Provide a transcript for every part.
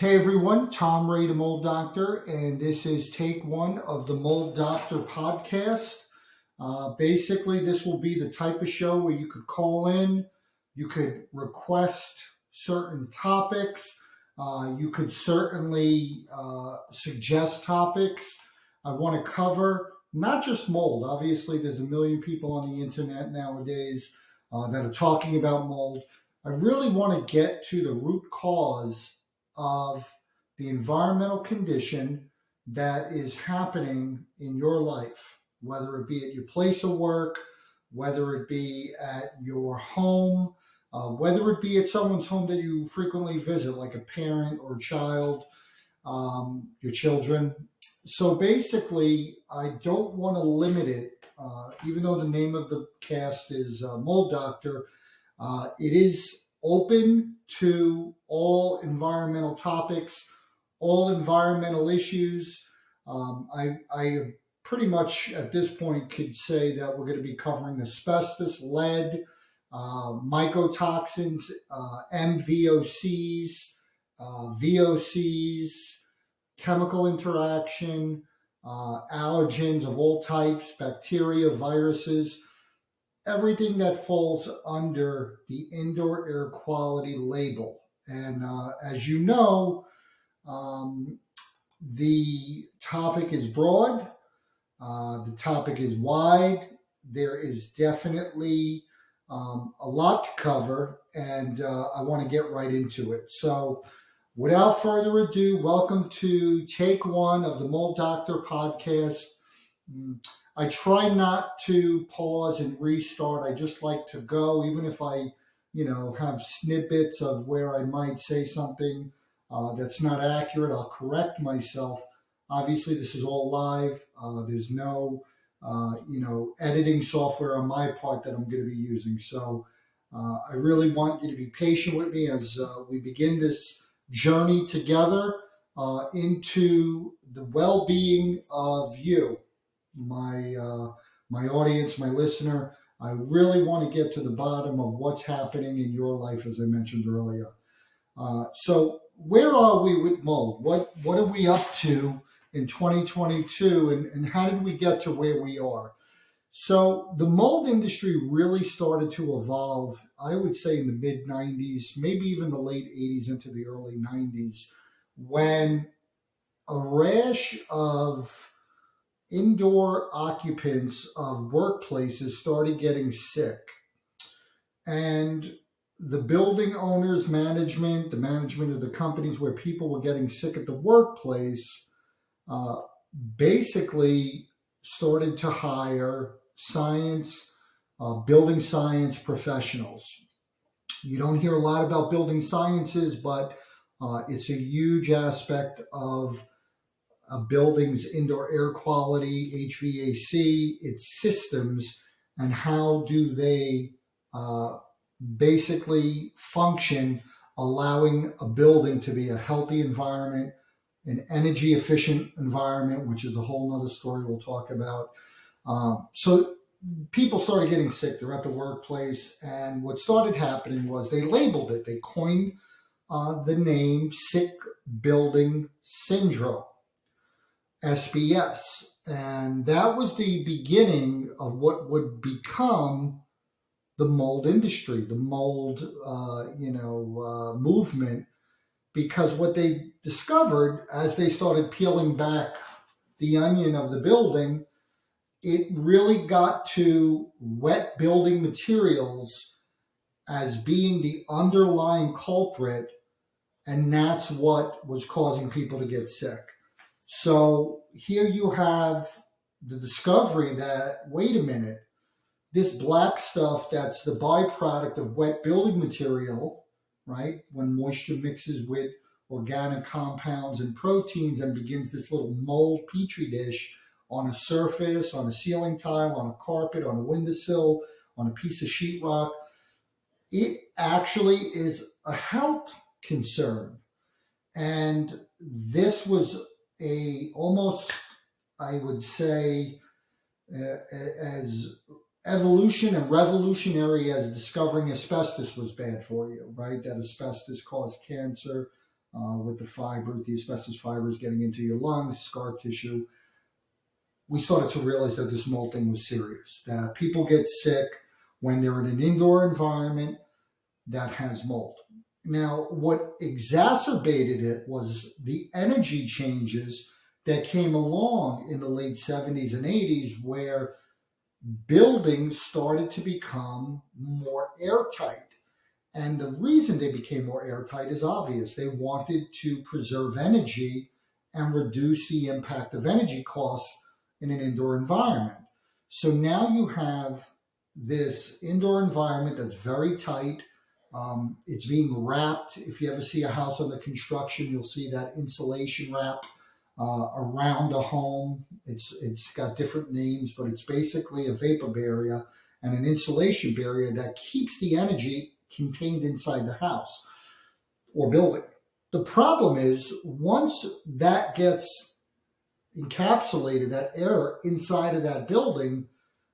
Hey everyone, Tom Ray, the Mold Doctor, and this is take one of the Mold Doctor podcast. Basically, this will be the type of show where you could call in, you could request certain topics, you could certainly suggest topics. I want to cover not just mold. Obviously, there's a million people on the internet nowadays that are talking about mold. I really want to get to the root cause of the environmental condition that is happening in your life, whether it be at your place of work, whether it be at your home, whether it be at someone's home that you frequently visit, like a parent or a child, your children. So basically, I don't want to limit it, even though the name of the cast is Mold Doctor. It is open to all environmental topics, all environmental issues. I pretty much at this point could say that we're going to be covering asbestos, lead, mycotoxins, MVOCs, VOCs, chemical interaction, allergens of all types, bacteria, viruses, everything that falls under the indoor air quality label. And as you know, the topic is broad, the topic is wide. There is definitely a lot to cover, and I want to get right into it. So, without further ado, welcome to take one of the Mold Doctor podcast. I try not to pause and restart. I just like to go, even if I, have snippets of where I might say something that's not accurate. I'll correct myself. Obviously, this is all live. There's no, editing software on my part that I'm going to be using. So I really want you to be patient with me as we begin this journey together into the well-being of you, my audience, my listener. I really want to get to the bottom of what's happening in your life, as I mentioned earlier. So where are we with mold? What are we up to in 2022, and how did we get to where we are? So the mold industry really started to evolve, I would say, in the mid 90s, maybe even the late 80s into the early 90s, when a rash of indoor occupants of workplaces started getting sick. And the building owners, management, the management of the companies where people were getting sick at the workplace, basically started to hire building science professionals. You don't hear a lot about building sciences, but it's a huge aspect of a building's indoor air quality, HVAC, its systems, and how do they basically function, allowing a building to be a healthy environment, an energy efficient environment, which is a whole other story we'll talk about. So people started getting sick. They're at the workplace. And what started happening was they labeled it. They coined the name Sick Building Syndrome, SBS. And that was the beginning of what would become the mold industry, the mold, movement, because what they discovered as they started peeling back the onion of the building, it really got to wet building materials as being the underlying culprit, and that's what was causing people to get sick. So here you have the discovery that, wait a minute, this black stuff that's the byproduct of wet building material, right? When moisture mixes with organic compounds and proteins and begins this little mold petri dish on a surface, on a ceiling tile, on a carpet, on a windowsill, on a piece of sheetrock, it actually is a health concern. And this was almost, I would say, as evolution and revolutionary as discovering asbestos was bad for you, right? That asbestos caused cancer, with the fibers, the asbestos fibers getting into your lungs, scar tissue. We started to realize that this mold thing was serious, that people get sick when they're in an indoor environment that has mold. Now, what exacerbated it was the energy changes that came along in the late 70s and 80s, where buildings started to become more airtight. And the reason they became more airtight is obvious. They wanted to preserve energy and reduce the impact of energy costs in an indoor environment. So now you have this indoor environment that's very tight. It's being wrapped. If you ever see a house under construction, you'll see that insulation wrap around a home. It's got different names, but it's basically a vapor barrier and an insulation barrier that keeps the energy contained inside the house or building. The problem is once that gets encapsulated, that air inside of that building,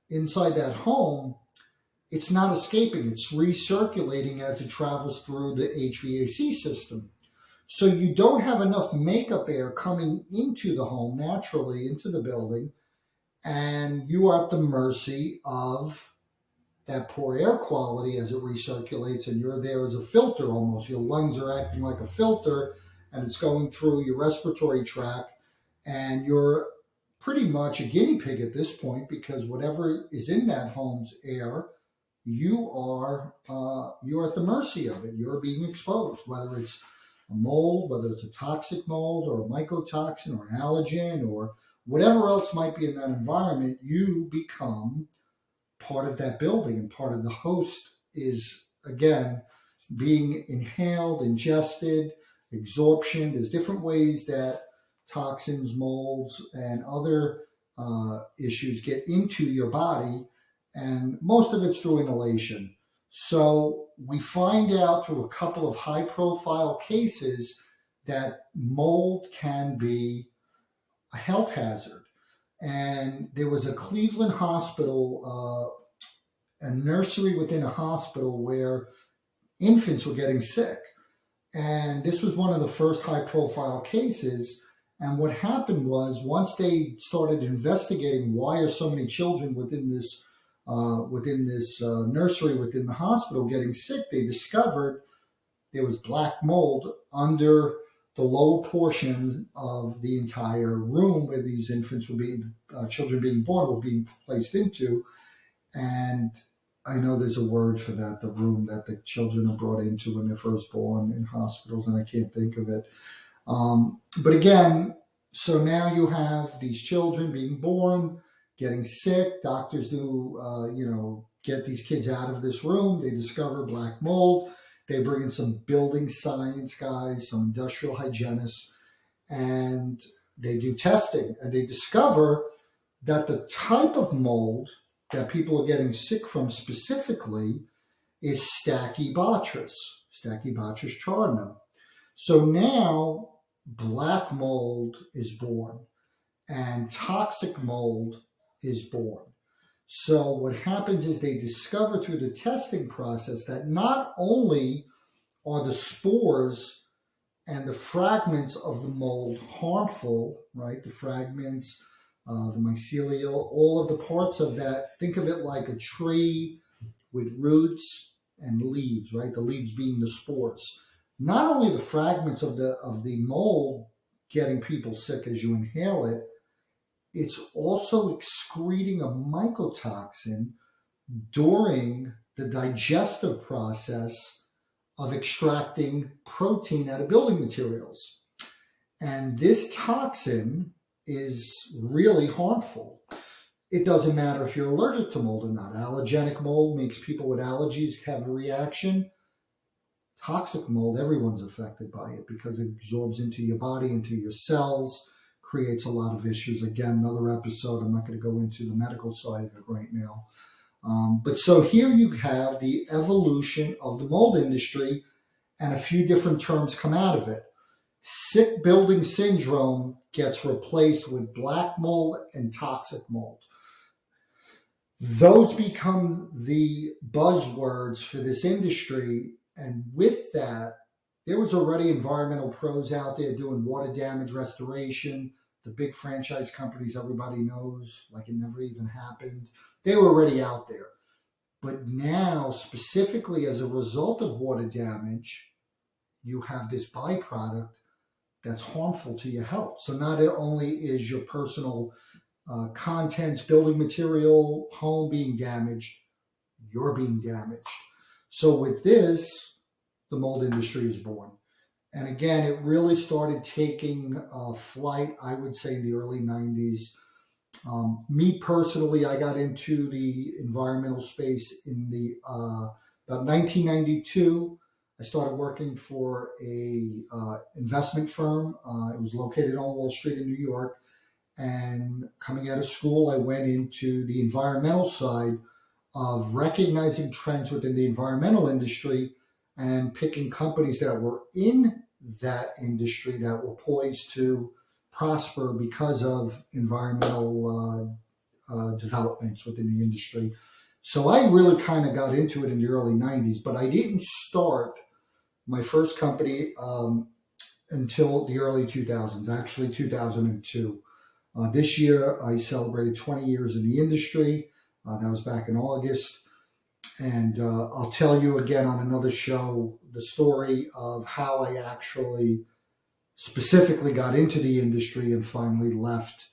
inside that home, it's not escaping. It's recirculating as it travels through the HVAC system. So you don't have enough makeup air coming into the home naturally, into the building, and you are at the mercy of that poor air quality as it recirculates, and you're there as a filter almost. Your lungs are acting like a filter, and it's going through your respiratory tract, and you're pretty much a guinea pig at this point, because whatever is in that home's air, you're at the mercy of it. You're being exposed, whether it's a mold, whether it's a toxic mold or a mycotoxin or an allergen or whatever else might be in that environment. You become part of that building, and part of the host is, again, being inhaled, ingested, absorption. There's different ways that toxins, molds, and other issues get into your body, and most of it's through inhalation. So we find out through a couple of high-profile cases that mold can be a health hazard. And there was a Cleveland hospital, a nursery within a hospital, where infants were getting sick. And this was one of the first high-profile cases. And what happened was, once they started investigating why are so many children within this nursery within the hospital getting sick, they discovered there was black mold under the lower portion of the entire room where these infants were being, children being born were being placed into. And I know there's a word for that, the room that the children are brought into when they're first born in hospitals, and I can't think of it. But again, so now you have these children being born, getting sick. Doctors do, get these kids out of this room. They discover black mold. They bring in some building science guys, some industrial hygienists, and they do testing. And they discover that the type of mold that people are getting sick from specifically is Stachybotrys charnum. So now black mold is born and toxic mold is born. So what happens is they discover through the testing process that not only are the spores and the fragments of the mold harmful, right? The fragments, the mycelial, all of the parts of that. Think of it like a tree with roots and leaves, right? The leaves being the spores. Not only the fragments of the mold getting people sick as you inhale it, it's also excreting a mycotoxin during the digestive process of extracting protein out of building materials. And this toxin is really harmful. It doesn't matter if you're allergic to mold or not. Allergenic mold makes people with allergies have a reaction. Toxic mold, everyone's affected by it because it absorbs into your body, into your cells, creates a lot of issues. Again, another episode. I'm not going to go into the medical side of it right now. But so here you have the evolution of the mold industry, and a few different terms come out of it. Sick building syndrome gets replaced with black mold and toxic mold. Those become the buzzwords for this industry. And with that, there was already environmental pros out there doing water damage restoration. The big franchise companies everybody knows, like it never even happened. They were already out there. But now, specifically as a result of water damage, you have this byproduct that's harmful to your health. So not only is your personal contents, building material, home being damaged, you're being damaged. So with this, the mold industry is born. And again, it really started taking flight, I would say, in the early 90s. Me personally, I got into the environmental space in the about 1992. I started working for a investment firm. It was located on Wall Street in New York. And coming out of school, I went into the environmental side of recognizing trends within the environmental industry and picking companies that were in that industry that were poised to prosper because of environmental developments within the industry. So I really kind of got into it in the early 90s, but I didn't start my first company until the early 2000s, actually 2002. This year, I celebrated 20 years in the industry. That was back in August. And I'll tell you again on another show the story of how I actually specifically got into the industry and finally left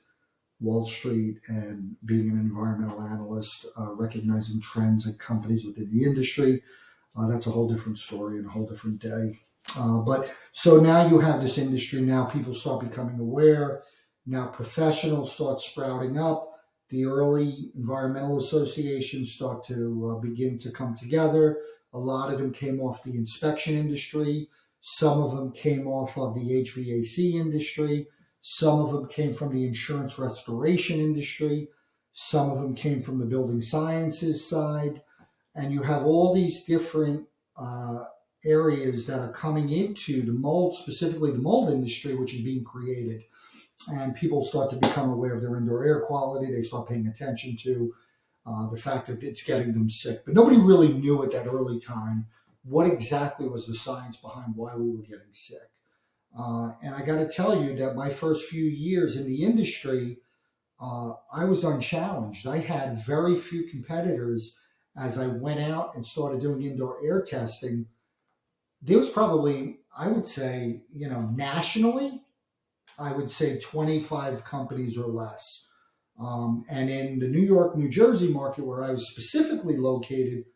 Wall Street and being an environmental analyst, recognizing trends and companies within the industry. That's a whole different story and a whole different day. But so now you have this industry. Now people start becoming aware. Now professionals start sprouting up. The early environmental associations start to begin to come together. A lot of them came off the inspection industry. Some of them came off of the HVAC industry. Some of them came from the insurance restoration industry. Some of them came from the building sciences side. And you have all these different areas that are coming into the mold, specifically the mold industry, which is being created. And people start to become aware of their indoor air quality. They start paying attention to the fact that it's getting them sick. But nobody really knew at that early time what exactly was the science behind why we were getting sick. And I got to tell you that my first few years in the industry, I was unchallenged. I had very few competitors as I went out and started doing indoor air testing. There was probably, I would say, nationally, I would say 25 companies or less. And in the New York, New Jersey market where I was specifically located,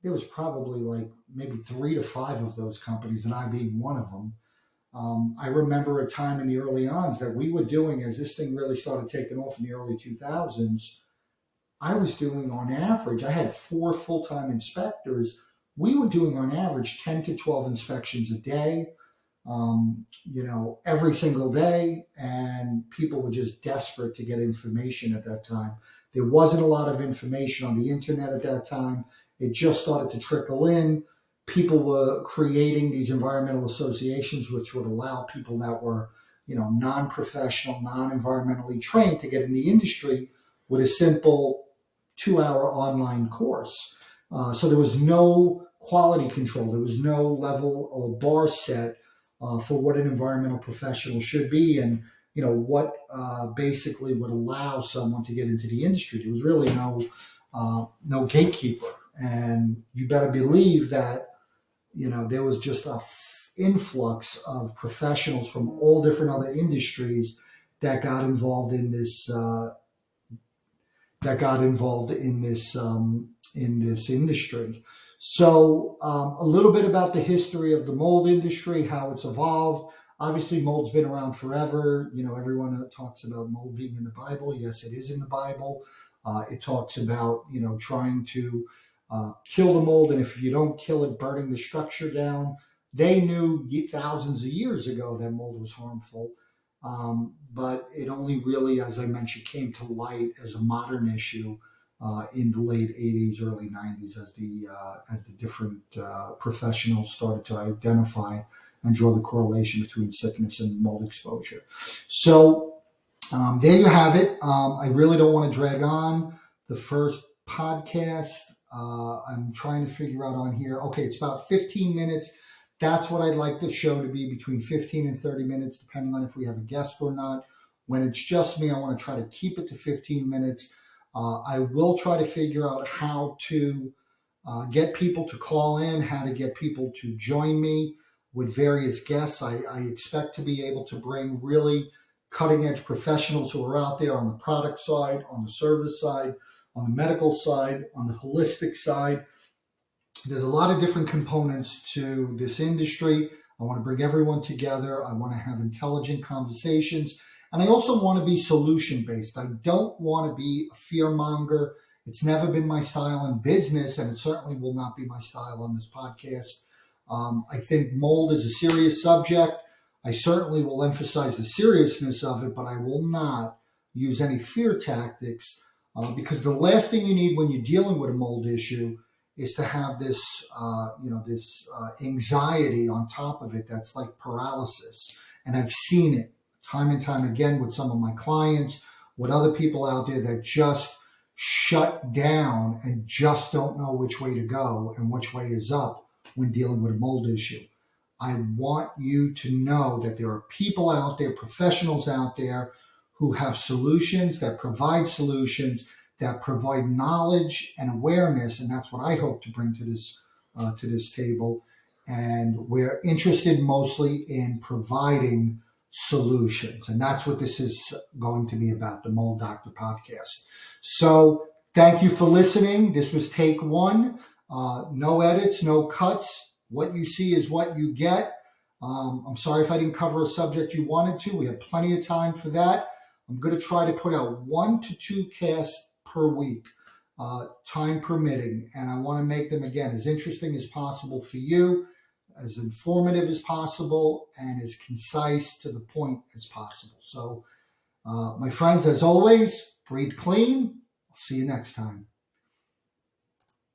there was probably like maybe 3 to 5 of those companies, and I being one of them. I remember a time in the early ons that we were doing, as this thing really started taking off in the early 2000s, I was doing on average, I had 4 full-time inspectors. We were doing on average 10 to 12 inspections a day, every single day. And people were just desperate to get information at that time. There wasn't a lot of information on the internet at that time. It just started to trickle in. People were creating these environmental associations, which would allow people that were, non-professional, non-environmentally trained to get in the industry with a simple 2-hour online course. So there was no quality control. There was no level or bar set for what an environmental professional should be, and what basically would allow someone to get into the industry. There was really no gatekeeper, and you better believe that there was just a influx of professionals from all different other industries that got involved in this. In this industry. So a little bit about the history of the mold industry, how it's evolved. Obviously, mold's been around forever. Everyone talks about mold being in the Bible. Yes, it is in the Bible. It talks about, trying to kill the mold, and if you don't kill it, burning the structure down. They knew thousands of years ago that mold was harmful. But it only really, as I mentioned, came to light as a modern issue in the late 80s, early 90s, as the different professionals started to identify and draw the correlation between sickness and mold exposure. So there you have it. I really don't want to drag on the first podcast. I'm trying to figure out on here. Okay, it's about 15 minutes. That's what I'd like the show to be, between 15 and 30 minutes, depending on if we have a guest or not. When it's just me, I want to try to keep it to 15 minutes. I will try to figure out how to get people to call in, how to get people to join me with various guests. I expect to be able to bring really cutting edge professionals who are out there on the product side, on the service side, on the medical side, on the holistic side. There's a lot of different components to this industry. I want to bring everyone together. I want to have intelligent conversations. And I also want to be solution based. I don't want to be a fear monger. It's never been my style in business, and it certainly will not be my style on this podcast. I think mold is a serious subject. I certainly will emphasize the seriousness of it, but I will not use any fear tactics, because the last thing you need when you're dealing with a mold issue is to have this, anxiety on top of it that's like paralysis. And I've seen it time and time again with some of my clients, with other people out there that just shut down and just don't know which way to go and which way is up when dealing with a mold issue. I want you to know that there are people out there, professionals out there, who have solutions, that provide solutions, that provide knowledge and awareness, and that's what I hope to bring to this table. And we're interested mostly in providing solutions, and that's what this is going to be about, the Mold Doctor podcast. So thank you for listening. This was take one. No edits, no cuts. What you see is what you get. I'm sorry if I didn't cover a subject you wanted to. We have plenty of time for that. I'm going to try to put out 1 to 2 casts per week, time permitting. And I want to make them, again, as interesting as possible for you, as informative as possible, and as concise to the point as possible. So, my friends, as always, breathe clean. I'll see you next time.